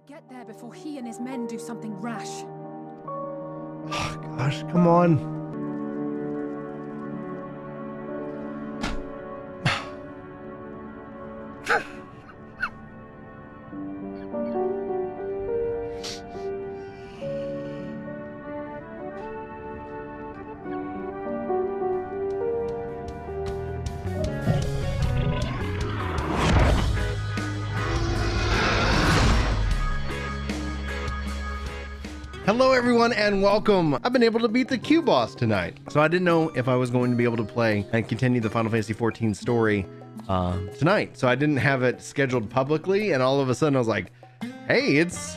get there before he and his men do something rash. Oh, gosh, come on. Hello everyone and welcome. I've been able to beat the Q boss tonight. So I didn't know if I was going to be able to play and continue the Final Fantasy XIV story tonight. So I didn't have it scheduled publicly, and all of a sudden I was like, hey, it's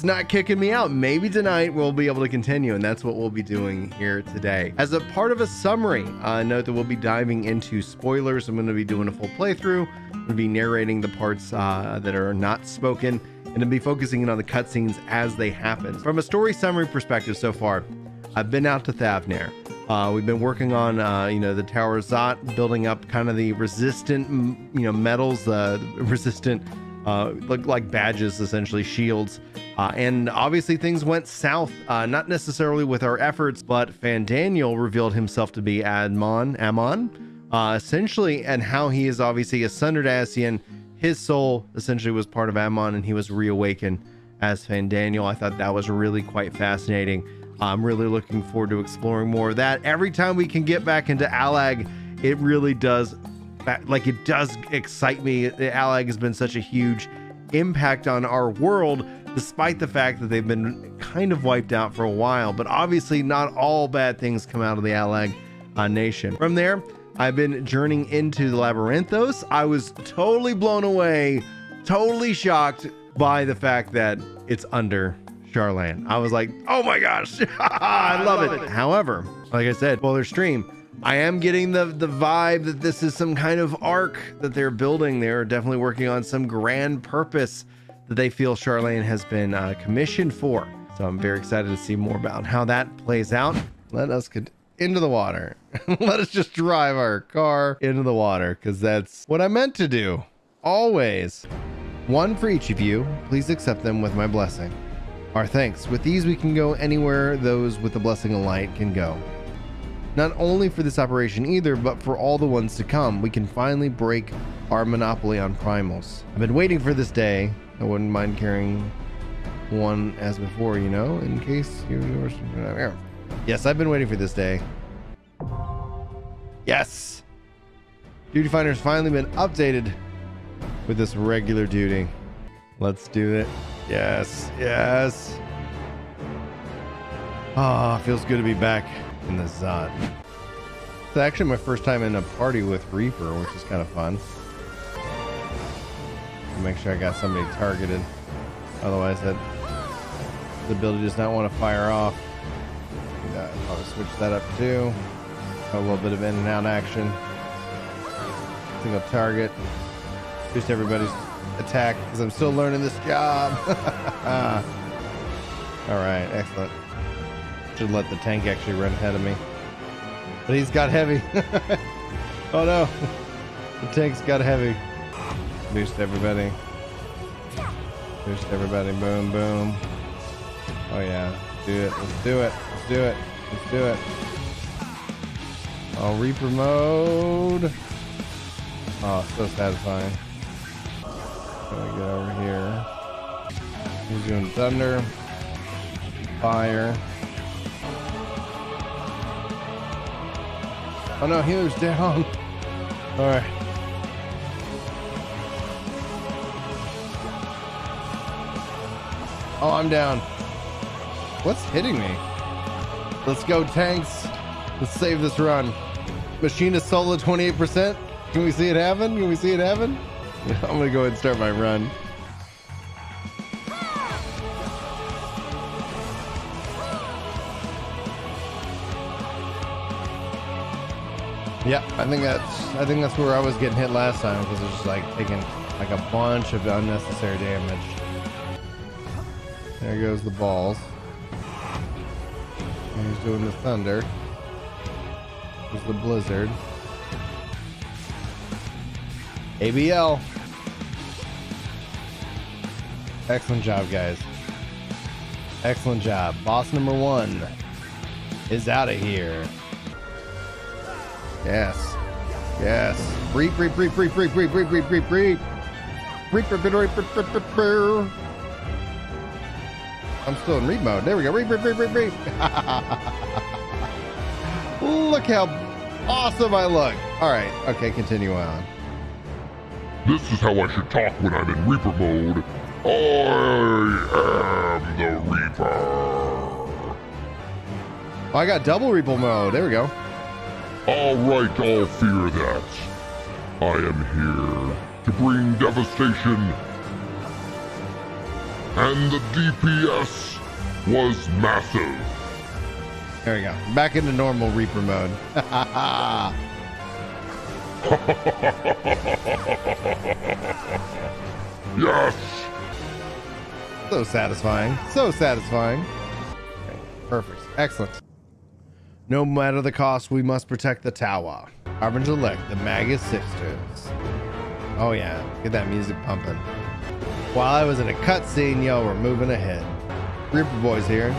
not kicking me out. Maybe tonight we'll be able to continue, and that's what we'll be doing here today. As a part of a summary, note that we'll be diving into spoilers. I'm going to be doing a full playthrough. I'm going to be narrating the parts that are not spoken, and to be focusing in on the cutscenes as they happen. From a story summary perspective so far, I've been out to Thavnair. We've been working on, the Tower of Zot, building up kind of the resistant, metals, resistant, look like badges, essentially shields. And obviously things went south, not necessarily with our efforts, but Fandaniel revealed himself to be Ammon, essentially, and how he is obviously a Sundered Ascian. His soul essentially was part of Ammon, and he was reawakened as Fandaniel. I thought that was really quite fascinating. I'm really looking forward to exploring more of that. Every time we can get back into Allag, it really does, it does excite me. Allag has been such a huge impact on our world, despite the fact that they've been kind of wiped out for a while. But obviously not all bad things come out of the Allag nation. From there, I've been journeying into the Labyrinthos. I was totally blown away, totally shocked by the fact that it's under Charlene. I was like, oh my gosh, I love it. However, like I said, spoiler stream, I am getting the vibe that this is some kind of arc that they're building. They're definitely working on some grand purpose that they feel Charlene has been commissioned for. So I'm very excited to see more about how that plays out. Let us get into the water. Let us just drive our car into the water, because that's what I meant to do. Always. One for each of you. Please accept them with my blessing. Our thanks. With these we can go anywhere those with the blessing of light can go. Not only for this operation either, but for all the ones to come. We can finally break our monopoly on primals. I've been waiting for this day. I wouldn't mind carrying one as before, in case you Yes, I've been waiting for this day. Yes! Duty Finder's finally been updated with this regular duty. Let's do it. Yes, yes. Ah, feels good to be back in the Zot. It's actually my first time in a party with Reaper, which is kind of fun. Make sure I got somebody targeted. Otherwise, the ability does not want to fire off. I'll switch that up too. A little bit of in and out action. Single target. Boost everybody's attack, because I'm still learning this job. All right, excellent. Should let the tank actually run ahead of me. But he's got heavy. Oh no. The tank's got heavy. Boost everybody. Boost everybody. Boom, boom. Oh yeah. Do it. Let's do it. Let's do it. Let's do it. Oh, Reaper mode. Oh, so satisfying. Gonna get over here. He's doing thunder. Fire. Oh no, healer's down. Alright. Oh, I'm down. What's hitting me? Let's go, tanks. Let's save this run. Machine assault at 28%. Can we see it happen? Can we see it happen? I'm gonna go ahead and start my run. Yeah, I think that's where I was getting hit last time, because it was just like taking like a bunch of unnecessary damage. There goes the balls. And he's doing the thunder. There's the blizzard. ABL. Excellent job, guys. Excellent job. Boss number 1 is out of here. Yes. Yes. Reap, reap, reap, reap, reap, reap, reap, reap, reap, reap. Reap, reap, reap, reap, reap, reap, reap, reap. I'm still in reap mode. There we go. Reap, reap, reap, reap, reap. Look how awesome I look. All right. Okay, continue on. This is how I should talk when I'm in Reaper mode. I am the Reaper. Oh, I got double Reaper mode. There we go. All right, all fear that. I am here to bring devastation. And the DPS was massive. There we go. Back into normal Reaper mode. Yes. So satisfying. So satisfying. Okay, perfect. Excellent. No matter the cost, we must protect the tower. Harbinger elect, the Magus Sisters. Oh yeah, get that music pumping. While I was in a cutscene, yo, we're moving ahead. Reaper boys here.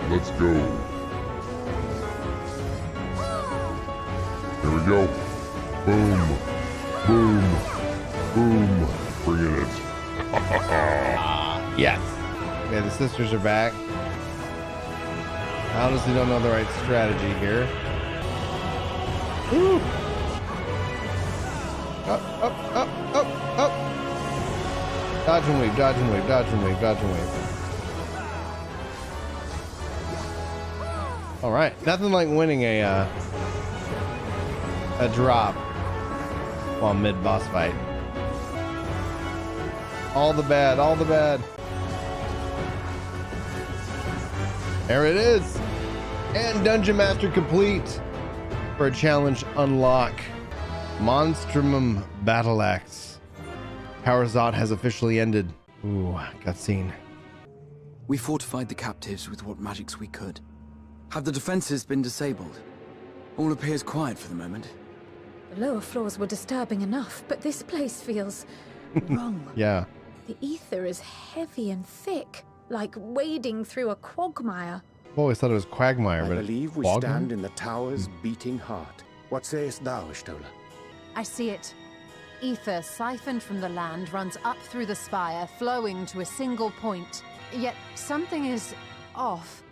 Let's go. Here we go. Boom. Boom. Boom. Bringing it. Yes. Okay, the sisters are back. I honestly don't know the right strategy here. Woo. Up, up, up, up, up. Dodge and weave, dodge and weave, dodge and weave, dodge and weave. All right, nothing like winning a drop while mid boss fight. All the bad, all the bad. There it is. And Dungeon Master complete for a challenge unlock. Monstrum Battle Axe. Powerzot has officially ended. Ooh, cutscene. We fortified the captives with what magics we could. Have the defenses been disabled? All appears quiet for the moment. The lower floors were disturbing enough, but this place feels wrong. Yeah. The ether is heavy and thick, like wading through a quagmire. I've always thought it was Quagmire, I but believe we Quagmire? stand in the tower's beating heart. What sayest thou, Stola? I see it. Ether siphoned from the land runs up through the spire, flowing to a single point. Yet something is off.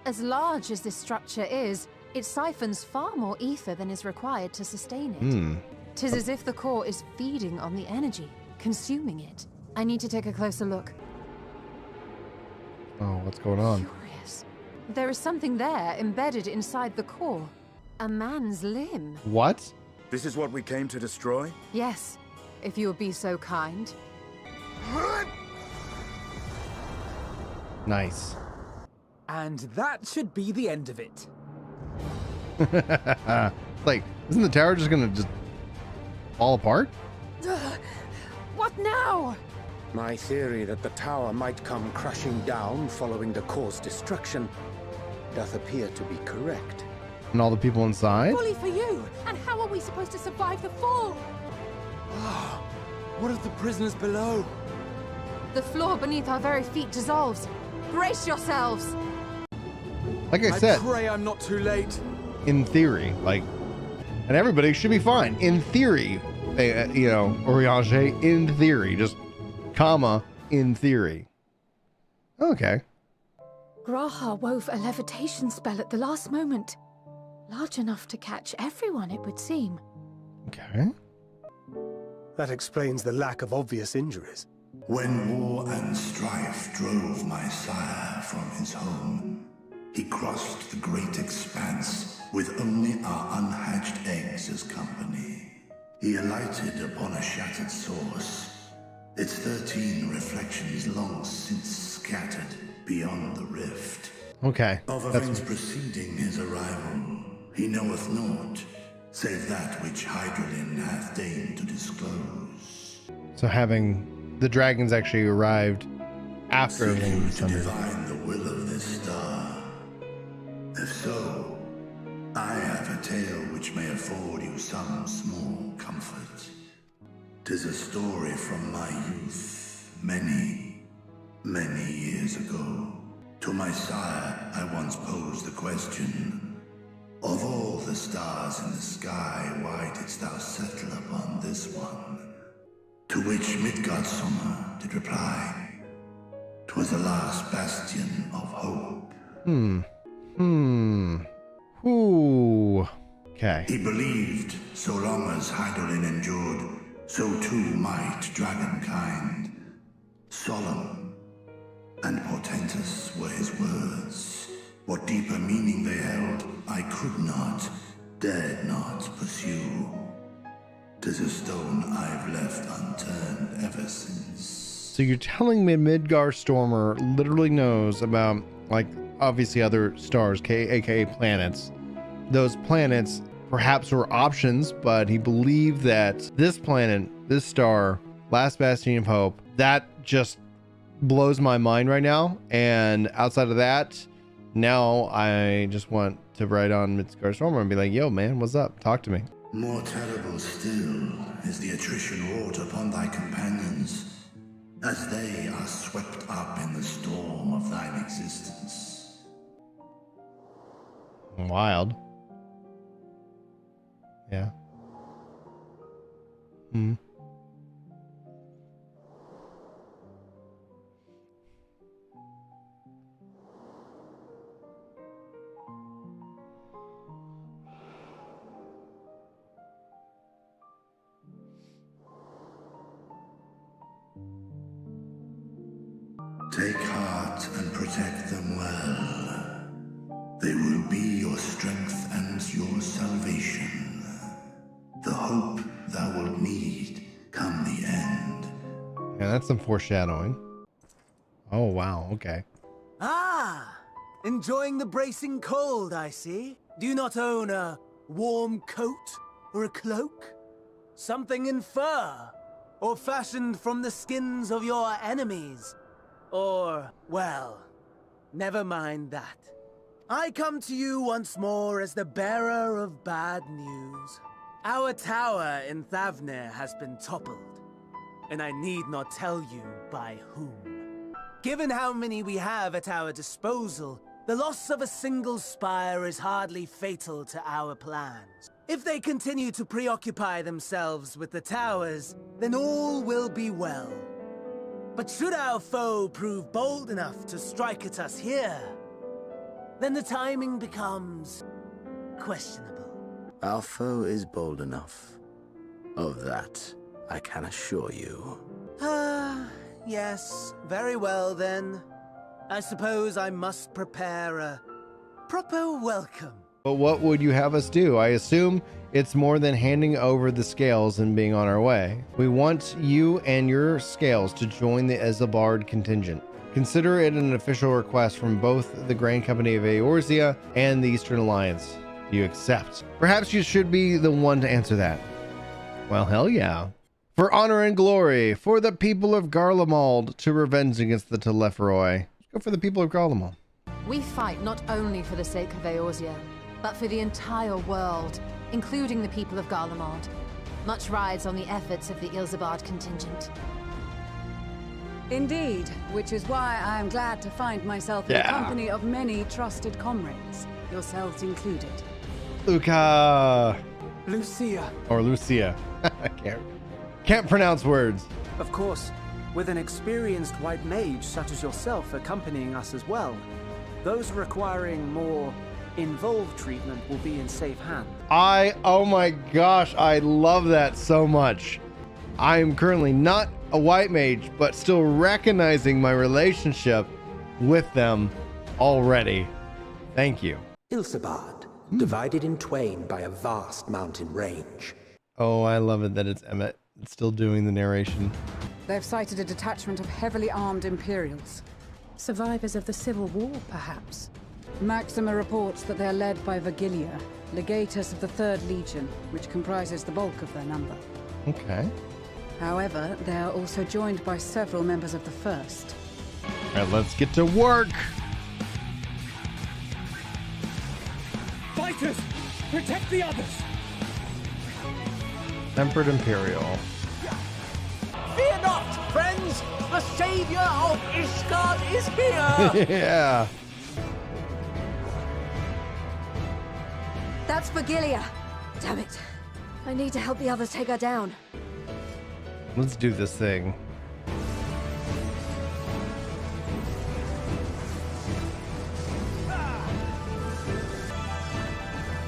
As large as this structure is, it siphons far more ether than is required to sustain it. 'Tis as if the core is feeding on the energy, consuming it. I need to take a closer look. Oh, what's going on? Curious. There is something there embedded inside the core. A man's limb. What? This is what we came to destroy? Yes, if you would be so kind. Nice. And that should be the end of it. Like, isn't the tower just gonna just fall apart? What now? My theory that the tower might come crashing down following the core's destruction doth appear to be correct. And all the people inside? Bully for you! And how are we supposed to survive the fall? What of the prisoners below? The floor beneath our very feet dissolves. Brace yourselves! Like I said, pray I'm not too late. in theory, like, and everybody should be fine. In theory, you know, Oriange, in theory, just comma, in theory. Okay. Graha wove a levitation spell at the last moment. Large enough to catch everyone, it would seem. Okay. That explains the lack of obvious injuries. When war and strife drove my sire from his home, he crossed the great expanse with only our unhatched eggs as company. He alighted upon a shattered source, its 13 reflections long since scattered beyond the rift. Okay. Of events preceding his arrival, he knoweth naught, save that which Hydralin hath deigned to disclose. So having the dragons actually arrived after Seek everything you was to under. divine the will of this star. If so, I have a tale which may afford you some small comfort. 'Tis a story from my youth, many, many years ago. To my sire, I once posed the question, of all the stars in the sky, why didst thou settle upon this one? To which Midgardsormr did reply, 'twas the last bastion of hope. Ooh. Okay. He believed so long as Hydaelyn endured, so too might dragonkind. Solemn and portentous were his words. What deeper meaning they held, I could not, dared not pursue. 'Tis a stone I've left unturned ever since. So you're telling me Midgardsormr literally knows about, like, obviously other stars, aka planets. Those planets perhaps were options, but he believed that this planet, this star, last bastion of hope, that just blows my mind right now. And outside of that, now I just want to write on Midgardsormr and be like, yo man, what's up? Talk to me. More terrible still is the attrition wrought upon thy companions, as they are swept up in the storm of thine existence. Wild. Yeah. Take heart and protect them well. They will be your strength and your salvation. The hope thou wilt need come the end. Yeah, that's some foreshadowing. Oh, wow. Okay. Ah! Enjoying the bracing cold, I see. Do you not own a warm coat or a cloak? Something in fur? Or fashioned from the skins of your enemies? Or, well, never mind that. I come to you once more as the bearer of bad news. Our tower in Thavnir has been toppled, and I need not tell you by whom. Given how many we have at our disposal, the loss of a single spire is hardly fatal to our plans. If they continue to preoccupy themselves with the towers, then all will be well. But should our foe prove bold enough to strike at us here, then the timing becomes questionable. Our foe is bold enough. Of that, I can assure you. Yes, very well then. I suppose I must prepare a proper welcome. But what would you have us do? I assume it's more than handing over the scales and being on our way. We want you and your scales to join the Isambard contingent. Consider it an official request from both the Grand Company of Eorzea and the Eastern Alliance. Do you accept? Perhaps you should be the one to answer that. Well, hell yeah. For honor and glory, for the people of Garlemald, to revenge against the Telephroi. Go for the people of Garlemald. We fight not only for the sake of Eorzea, but for the entire world, including the people of Garlemald. Much rides on the efforts of the Isambard contingent. Indeed, which is why I am glad to find myself in the company of many trusted comrades, yourselves included. Luca. Lucia. Or Lucia. I can't pronounce words. Of course, with an experienced white mage such as yourself accompanying us as well, those requiring more involved treatment will be in safe hands. Oh my gosh, I love that so much. I am currently not a white mage, but still recognizing my relationship with them already. Thank you. Isambard, divided in twain by a vast mountain range. Oh, I love it that it's Emmett. It's still doing the narration. They've sighted a detachment of heavily armed Imperials. Survivors of the Civil War, perhaps. Maxima reports that they're led by Virgilia, legatus of the 3rd Legion, which comprises the bulk of their number. Okay. However, they are also joined by several members of the 1st. All right, let's get to work. Fighters, protect the others! Tempered Imperial. not, friends! The savior of Ishgard is here! Yeah. That's Vigilia. Damn it. I need to help the others take her down. Let's do this thing.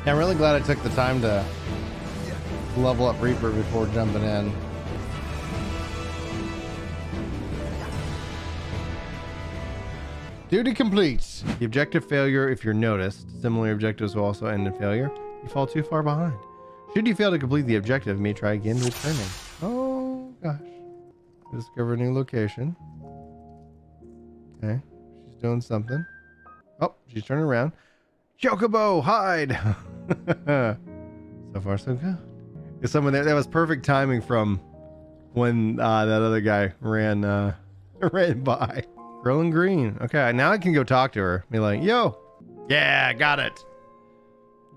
Yeah, I'm really glad I took the time to level up Reaper before jumping in. Duty complete. The objective failure if you're noticed. Similar objectives will also end in failure. You fall too far behind. Should you fail to complete the objective, you may try again returning. Oh gosh. Discover a new location. Okay. She's doing something. Oh, she's turning around. Chocobo, hide! So far, so good. There's someone there. That was perfect timing from when that other guy ran by. Girl in green. Okay, now I can go talk to her. Be like, yo. Yeah, got it.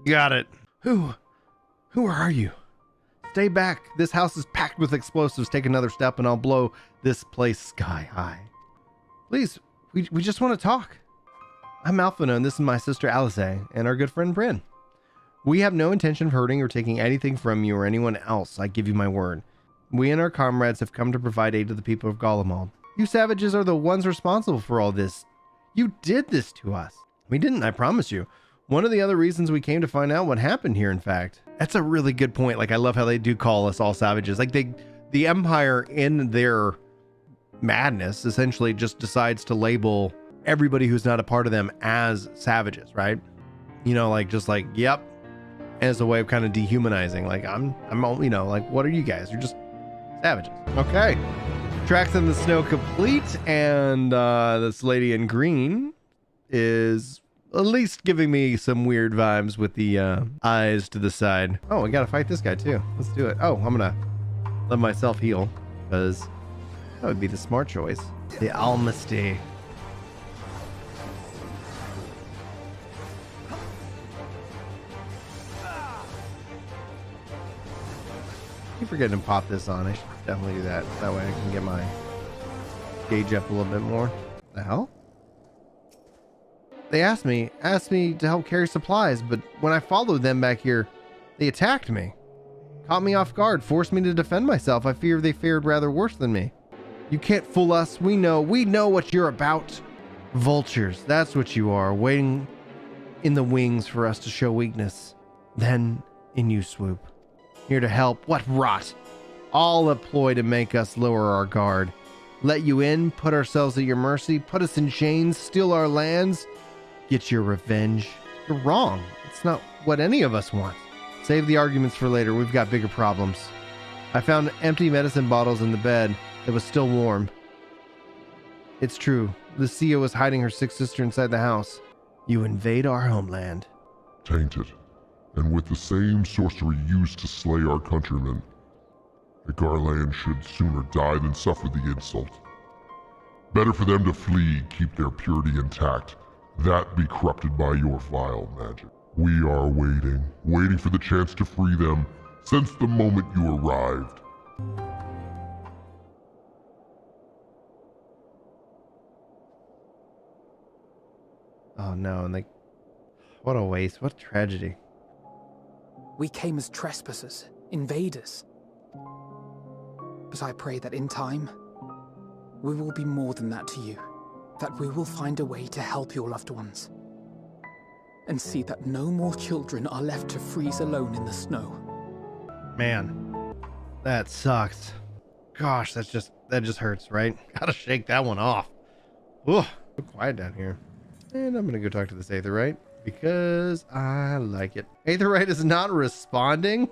Got it. Who are you? Stay back. This house is packed with explosives. Take another step and I'll blow this place sky high. Please, we just want to talk. I'm Alphino and this is my sister Alice and our good friend Bryn. We have no intention of hurting or taking anything from you or anyone else. I give you my word. We and our comrades have come to provide aid to the people of Garlemald. You savages are the ones responsible for all this. You did this to us. We didn't, I promise you. One of the other reasons we came to find out what happened here, in fact. That's a really good point. Like, I love how they do call us all savages. Like, the Empire in their madness essentially just decides to label everybody who's not a part of them as savages, right? You know, like, just like, yep. As a way of kind of dehumanizing. Like, I'm all, you know, like, what are you guys? You're just savages. Okay. Tracks in the snow complete, and this lady in green is at least giving me some weird vibes with the eyes to the side. Oh, we gotta fight this guy too. Let's do it. Oh, I'm gonna let myself heal because that would be the smart choice. The Almasty. keep forgetting to pop this on. I should definitely do that. That way I can get my gauge up a little bit more. The hell? They asked me to help carry supplies, but when I followed them back here, they attacked me. Caught me off guard, forced me to defend myself. I fear they fared rather worse than me. You can't fool us. We know what you're about. Vultures, that's what you are, waiting in the wings for us to show weakness. Then in you swoop. Here to help. What rot. All a ploy to make us lower our guard. Let you in, put ourselves at your mercy, put us in chains, steal our lands. Get your revenge. You're wrong. It's not what any of us want. Save the arguments for later. We've got bigger problems. I found empty medicine bottles in the bed that was still warm. It's true. Lucia was hiding her sick sister inside the house. You invade our homeland. Tainted, and with the same sorcery used to slay our countrymen, the Garland should sooner die than suffer the insult. Better for them to flee, keep their purity intact, that be corrupted by your vile magic. We are waiting for the chance to free them since the moment you arrived. Oh no, and what a waste, what a tragedy. We came as trespassers, invaders. But I pray that in time, we will be more than that to you. That we will find a way to help your loved ones. And see that no more children are left to freeze alone in the snow. Man, that sucks. Gosh, that just hurts, right? Gotta shake that one off. Ugh, so quiet down here. And I'm gonna go talk to this Aetherite because I like it. Aetherite is not responding.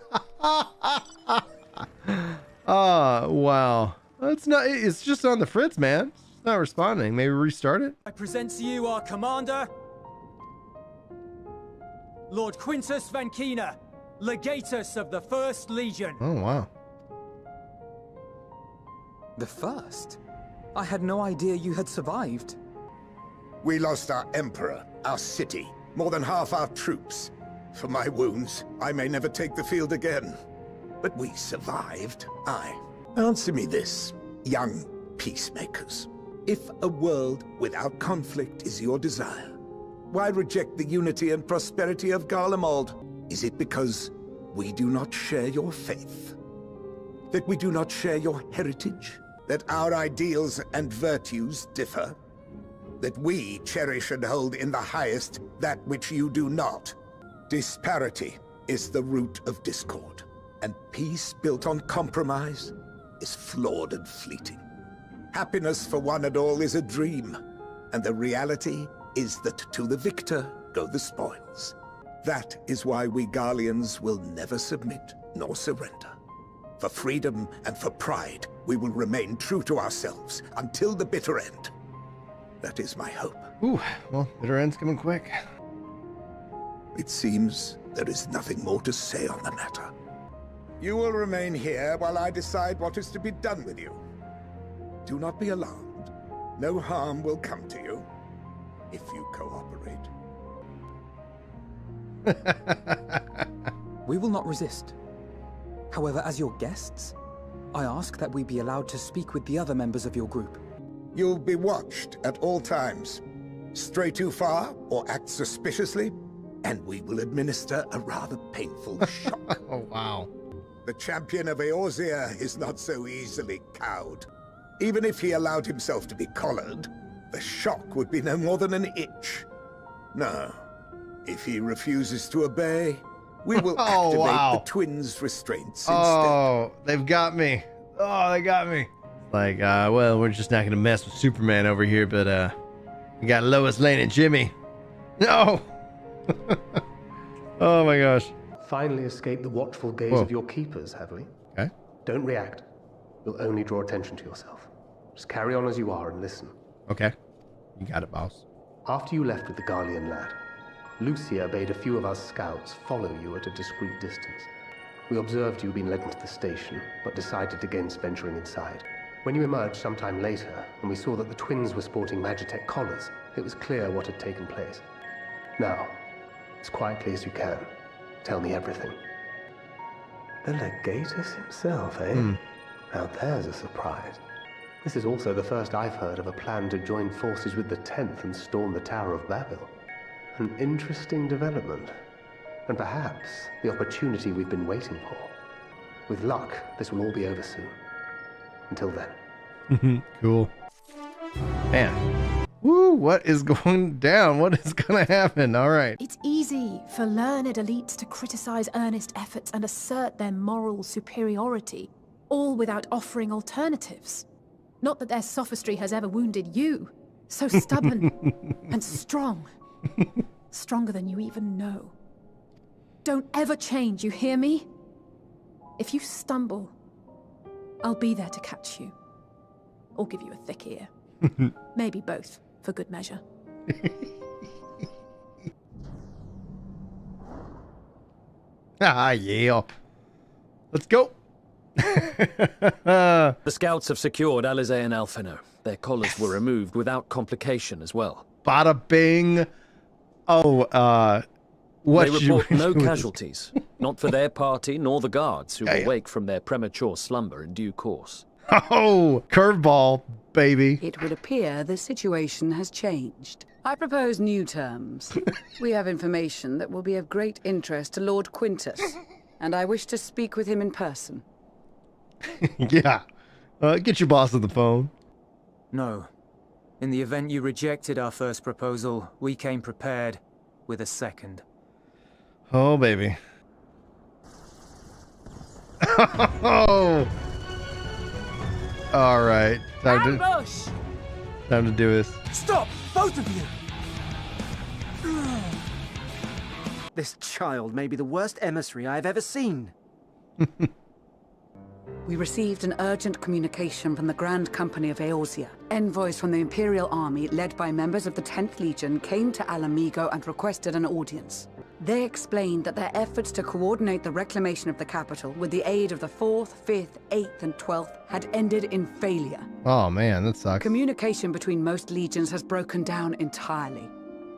Oh, wow. It's just on the fritz, man. It's not responding. Maybe restart it? I present to you our commander, Lord Quintus Vankina, Legatus of the First Legion. Oh, wow. The first? I had no idea you had survived. We lost our emperor, our city, more than half our troops. For my wounds, I may never take the field again. But we survived. Answer me this. young peacemakers. If a world without conflict is your desire, why reject the unity and prosperity of Garlemald? Is it because we do not share your faith? That we do not share your heritage? That our ideals and virtues differ? That we cherish and hold in the highest that which you do not? Disparity is the root of discord, and peace built on compromise is flawed and fleeting. Happiness for one and all is a dream, and the reality is that to the victor go the spoils. That is why we Garleans will never submit nor surrender. For freedom and for pride, we will remain true to ourselves until the bitter end. That is my hope. Ooh, well, bitter end's coming quick. It seems there is nothing more to say on the matter. You will remain here while I decide what is to be done with you. Do not be alarmed. No harm will come to you if you cooperate. We will not resist. However, as your guests, I ask that we be allowed to speak with the other members of your group. You'll be watched at all times. Stray too far or act suspiciously, and we will administer a rather painful shock. Oh, wow. The champion of Eorzea is not so easily cowed. Even if he allowed himself to be collared, the shock would be no more than an itch. No. If he refuses to obey, we will activate the twins' restraints instead. Oh, they've got me. Oh, they got me. Like, well, we're just not going to mess with Superman over here, but, we got Lois Lane and Jimmy. No! Oh my gosh. Finally escaped the watchful gaze of your keepers, have we? Okay. Don't react. You'll only draw attention to yourself. Just carry on as you are and listen. Okay. You got it, boss. After you left with the Garlean lad, Lucia bade a few of us scouts follow you at a discreet distance. We observed you being led into the station, but decided against venturing inside. When you emerged sometime later, and we saw that the twins were sporting Magitech collars, it was clear what had taken place. Now, as quietly as you can, tell me everything. The Legatus himself, eh? Now there's a surprise. This is also the first I've heard of a plan to join forces with the 10th and storm the Tower of Babil. An interesting development, and perhaps the opportunity we've been waiting for. With luck, this will all be over soon. Until then. Cool. Man. Woo, what is going down? What is gonna happen? All right. It's easy for learned elites to criticize earnest efforts and assert their moral superiority, all without offering alternatives. Not that their sophistry has ever wounded you. So stubborn and strong. Stronger than you even know. Don't ever change, you hear me? If you stumble, I'll be there to catch you. Or give you a thick ear. Maybe both, for good measure. Ah, yeah. Let's go. The scouts have secured Alize and Alfino. Their collars were removed without complication as well. Bada bing. Oh, what? They report no casualties. Not for their party, nor the guards, who will wake from their premature slumber in due course. Oh, curveball, baby. It would appear the situation has changed. I propose new terms. We have information that will be of great interest to Lord Quintus, and I wish to speak with him in person. Yeah. Get your boss on the phone. No. In the event you rejected our first proposal, we came prepared with a second. Oh, baby. Oh. All right. Time to do this. Stop! Both of you! This child may be the worst emissary I've ever seen. We received an urgent communication from the Grand Company of Eorzea. Envoys from the Imperial Army, led by members of the 10th Legion, came to Alamigo and requested an audience. They explained that their efforts to coordinate the reclamation of the capital with the aid of the 4th, 5th, 8th, and 12th had ended in failure. Oh man, that sucks. Communication between most legions has broken down entirely.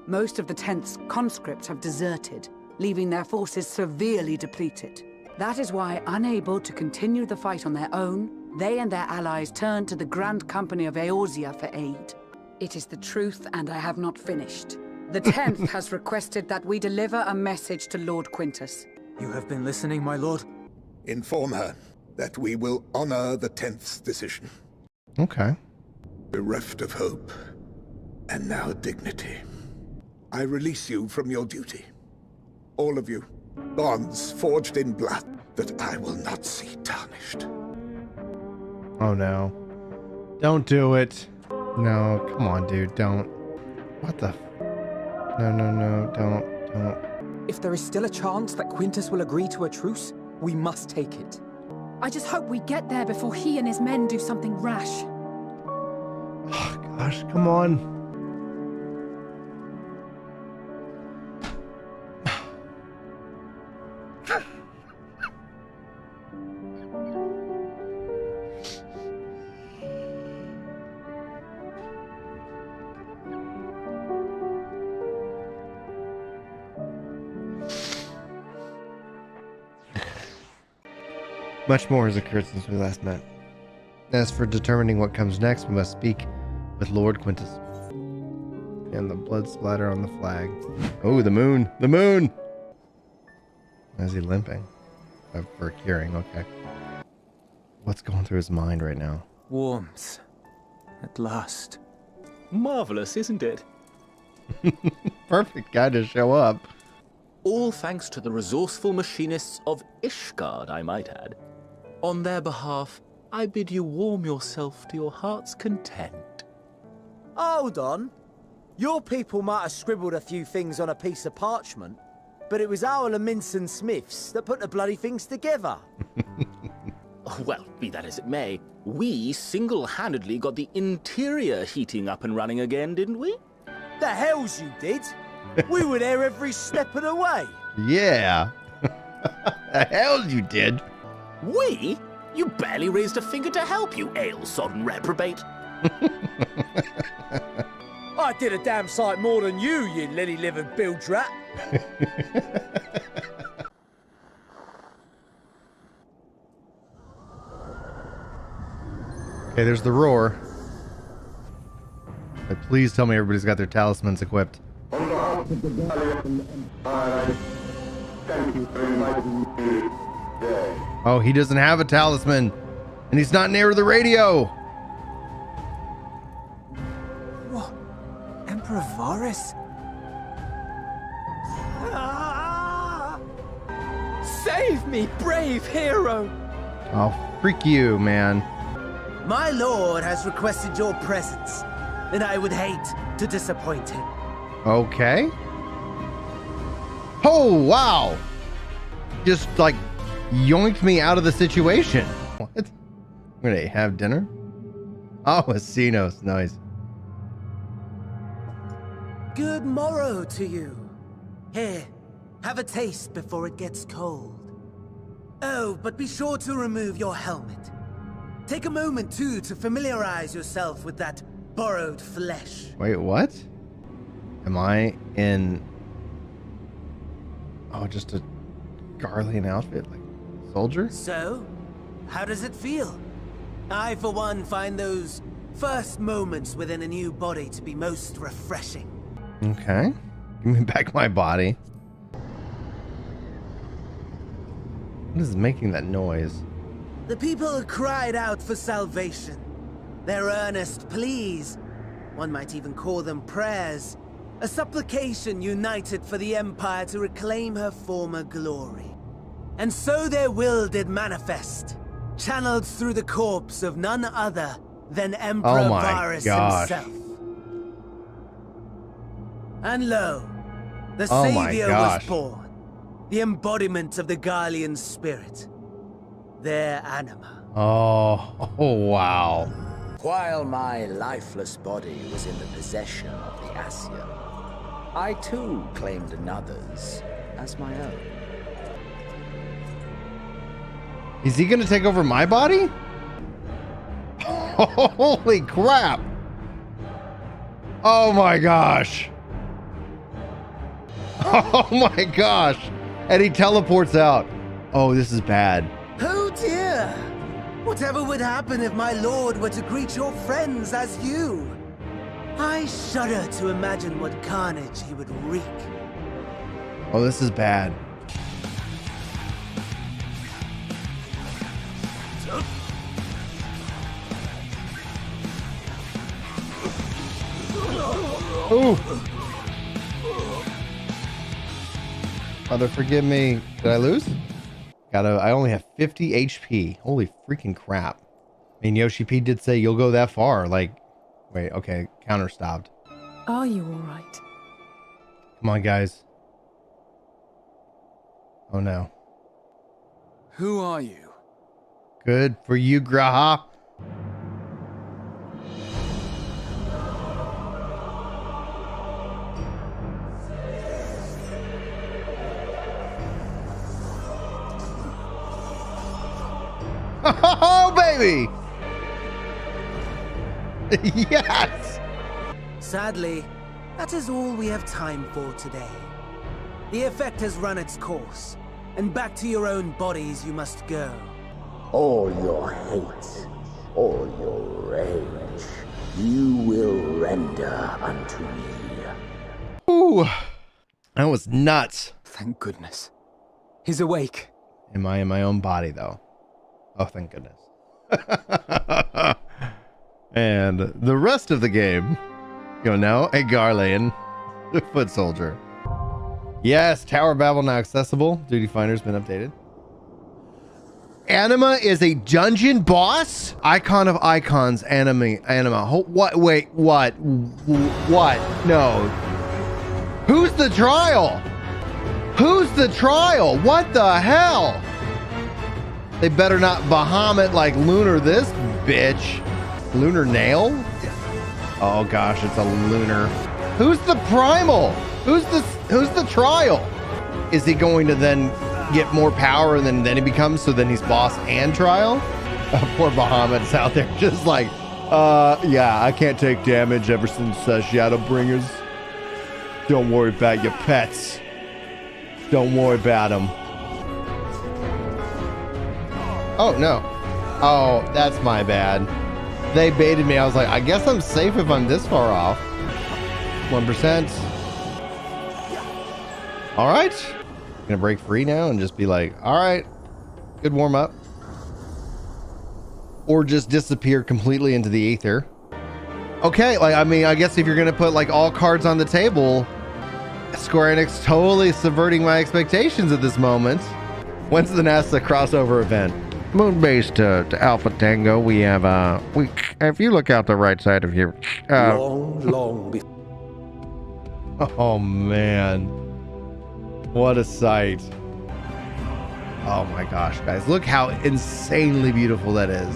Most of the 10th's conscripts have deserted, leaving their forces severely depleted. That is why, unable to continue the fight on their own, They and their allies turned to the Grand Company of Eorzea for aid. It is the truth, and I have not finished. The 10th has requested that we deliver a message to Lord Quintus. You have been listening, my lord? Inform her that we will honor the 10th's decision. Okay. Bereft of hope, and now dignity, I release you from your duty. All of you, bonds forged in blood that I will not see tarnished. Oh no. Don't do it. No, come on, dude, don't. What the? No, don't. If there is still a chance that Quintus will agree to a truce, we must take it. I just hope we get there before he and his men do something rash. Oh, gosh, come on. Much more has occurred since we last met. As for determining what comes next, we must speak with Lord Quintus. And the blood splatter on the flag. Oh, the moon! The moon! Why is he limping? Oh, for curing, okay. What's going through his mind right now? Warmth. At last. Marvelous, isn't it? Perfect guy to show up. All thanks to the resourceful machinists of Ishgard, I might add. On their behalf, I bid you warm yourself to your heart's content. Hold on. Your people might have scribbled a few things on a piece of parchment, but it was our Leminson Smiths that put the bloody things together. Well, be that as it may, we single-handedly got the interior heating up and running again, didn't we? The hells you did. We were there every step of the way. Yeah. The hell you did. We? You barely raised a finger to help, you ale-sodden reprobate. I did a damn sight more than you lily-livered bilge rat. Okay, there's the roar. But please tell me everybody's got their talismans equipped. On behalf of the Garlemald Empire, thank you for inviting me today. Oh, he doesn't have a talisman. And he's not near the radio. What? Emperor Varus? Save me, brave hero! Oh, freak you, man. My lord has requested your presence, and I would hate to disappoint him. Okay. Oh, wow. Just like yoinked me out of the situation. What? We're gonna have dinner? Oh, Asinos. Nice. Good morrow to you. Here, have a taste before it gets cold. Oh, but be sure to remove your helmet. Take a moment, too, to familiarize yourself with that borrowed flesh. Wait, what? Am I in... Oh, just a Garlean outfit? Like soldier? So, how does it feel? I, for one, find those first moments within a new body to be most refreshing. Okay. Give me back my body. What is making that noise? The people cried out for salvation. Their earnest pleas, one might even call them prayers, a supplication united for the Empire to reclaim her former glory. And so their will did manifest, channeled through the corpse of none other than Emperor Varus himself. And lo, the Savior was born, the embodiment of the Garlean spirit, their anima. Oh, wow. While my lifeless body was in the possession of the Ascian, I too claimed another's as my own. Is he gonna take over my body? Holy crap. Oh my gosh. Oh my gosh. And he teleports out. Oh, this is bad. Oh dear. Whatever would happen if my lord were to greet your friends as you? I shudder to imagine what carnage he would wreak. Oh, this is bad. Ooh. Mother, forgive me. Did I lose? I only have 50 HP. Holy freaking crap. I mean, Yoshi P did say you'll go that far. Like, wait, okay. Counter stopped. Are you all right? Come on, guys. Oh, no. Who are you? Good for you, Graha. Oh, baby! Yes! Sadly, that is all we have time for today. The effect has run its course, and back to your own bodies you must go. All your hate, all your rage, you will render unto me. Ooh, that was nuts. Thank goodness. He's awake. Am I in my own body, though? Oh, thank goodness. And the rest of the game, you know, a Garlean, the foot soldier. Yes, Tower Babil now accessible. Duty Finder's been updated. Anima is a dungeon boss? Icon of icons, Anima. What? Wait, what? What? No. Who's the trial? Who's the trial? What the hell? They better not Bahamut like Lunar this bitch. Lunar Nail? Oh gosh, it's a Lunar. Who's the primal? Who's the trial? Is he going to then get more power and then he becomes, so then he's boss and trial? Oh, poor Bahamut's out there just like, yeah, I can't take damage ever since Shadowbringers. Don't worry about your pets. Don't worry about them. Oh, no. Oh, that's my bad. They baited me. I was like, I guess I'm safe if I'm this far off. 1%. All right. Gonna break free now and just be like, all right, good warm up. Or just disappear completely into the ether. Okay, like, I mean, I guess if you're gonna put like all cards on the table, Square Enix totally subverting my expectations at this moment. When's the NASA crossover event? Moonbase to Alpha Tango, we have if you look out the right side of your Long before. oh man, what a sight. Oh my gosh, guys, look how insanely beautiful that is.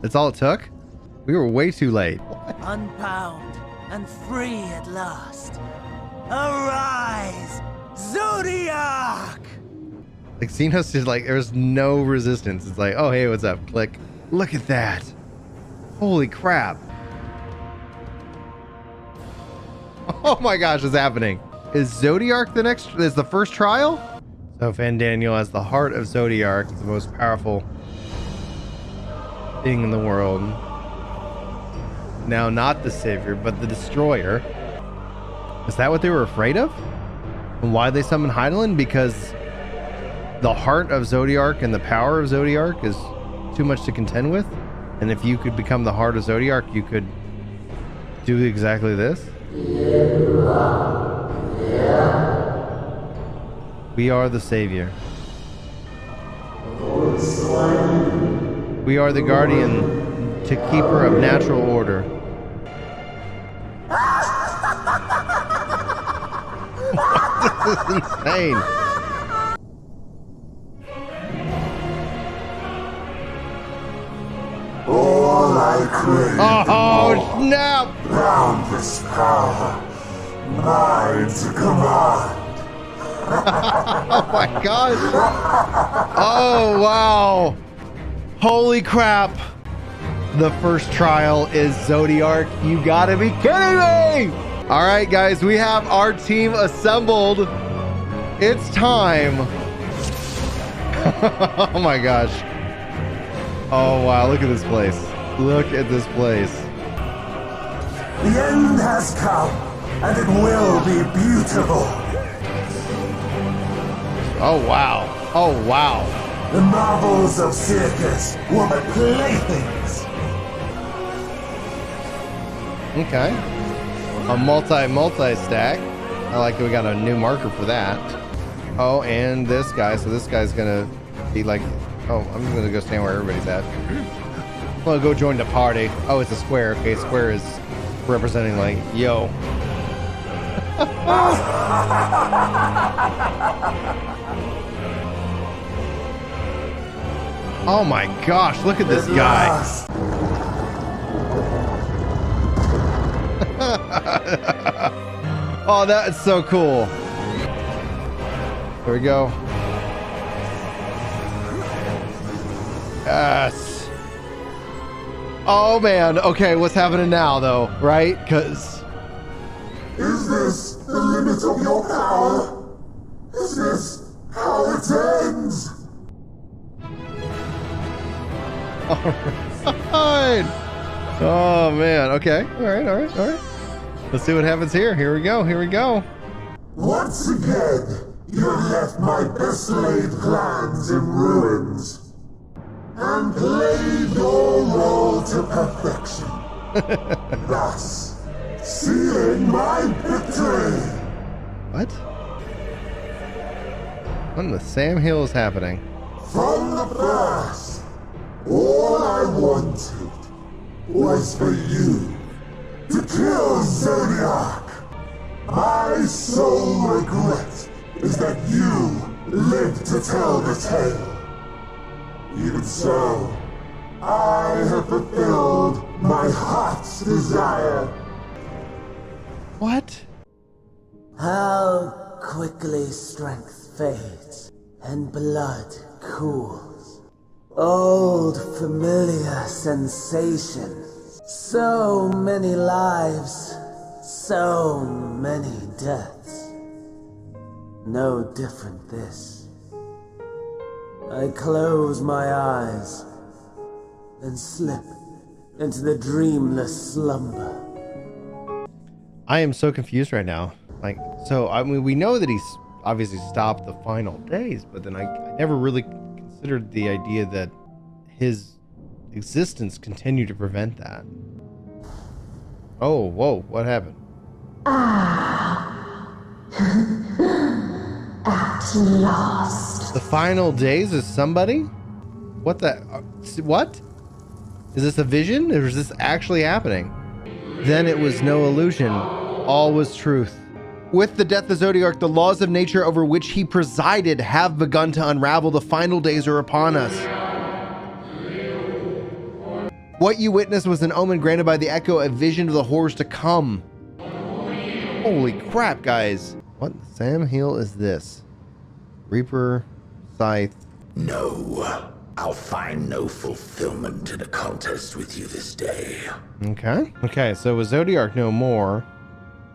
That's all it took? We were way too late. Unbound and free at last. Arise, Zodiac! Like, Xenos is like, there's no resistance. It's like, oh, hey, what's up? Click. Look at that. Holy crap. Oh my gosh, it's happening. Is Zodiac is the first trial? So Fandaniel has the heart of Zodiac, the most powerful thing in the world. Now, not the savior, but the destroyer. Is that what they were afraid of? And why they summoned Heidelin? Because the heart of Zodiac and the power of Zodiac is too much to contend with? And if you could become the heart of Zodiac, you could do exactly this? We are the savior. We are the guardian to keeper of natural order. This is insane. All I crave. Oh, snap! Boundless power. Mine to command. Oh my gosh. Oh, wow. Holy crap. The first trial is Zodiac. You gotta be kidding me! All right, guys, we have our team assembled. It's time. Oh my gosh. Oh wow, look at this place. Look at this place. The end has come, and it will be beautiful. Oh wow. Oh wow. The marvels of circus were but playthings. Okay. A multi stack. I like that we got a new marker for that. Oh, and this guy. So this guy's gonna be like, oh, I'm just gonna go stand where everybody's at. I'm gonna go join the party. Oh, it's a square. Okay, square is representing like, yo. Oh my gosh, look at this guy. Oh, that is so cool. Here we go. Yes. Oh man. Okay, what's happening now though, right? Because is this the limit of your power? Is this how it ends? Alright. Oh man. Okay. Alright. Let's see what happens here. Here we go. Once again, you have left my best laid plans in ruins and played your role to perfection. Thus, sealing my victory. What? What in the Sam Hill is happening? From the first, all I wanted was for you to kill Zodiac. My sole regret is that you lived to tell the tale. Even so, I have fulfilled my heart's desire. What? How quickly strength fades and blood cools. Old familiar sensations. So many lives, so many deaths. No different this. I close my eyes and slip into the dreamless slumber. I am so confused right now. Like, so I mean, we know that he's obviously stopped the final days, but then I never really considered the idea that his existence continued to prevent that. Oh, whoa, what happened? At last. The final days is somebody? What the? What? Is this a vision? Or is this actually happening? Then it was no illusion. All was truth. With the death of Zodiac, the laws of nature over which he presided have begun to unravel. The final days are upon us. What you witnessed was an omen granted by the echo, a vision of the horrors to come. Holy crap, guys. What Sam Hill is this? Reaper, Scythe. No, I'll find no fulfillment in a contest with you this day. Okay, so with Zodiac no more,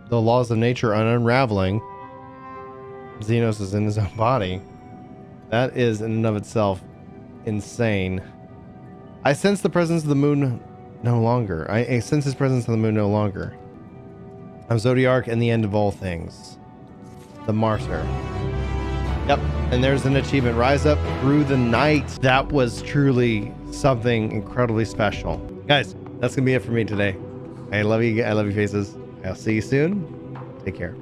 the laws of nature are unraveling. Xenos is in his own body. That is in and of itself insane. I sense the presence of the moon no longer. I sense his presence of the moon no longer. I'm Zodiac and the end of all things. The Martyr. Yep, and there's an achievement. Rise up through the night. That was truly something incredibly special. Guys, that's gonna be it for me today. I love you faces. I'll see you soon. Take care.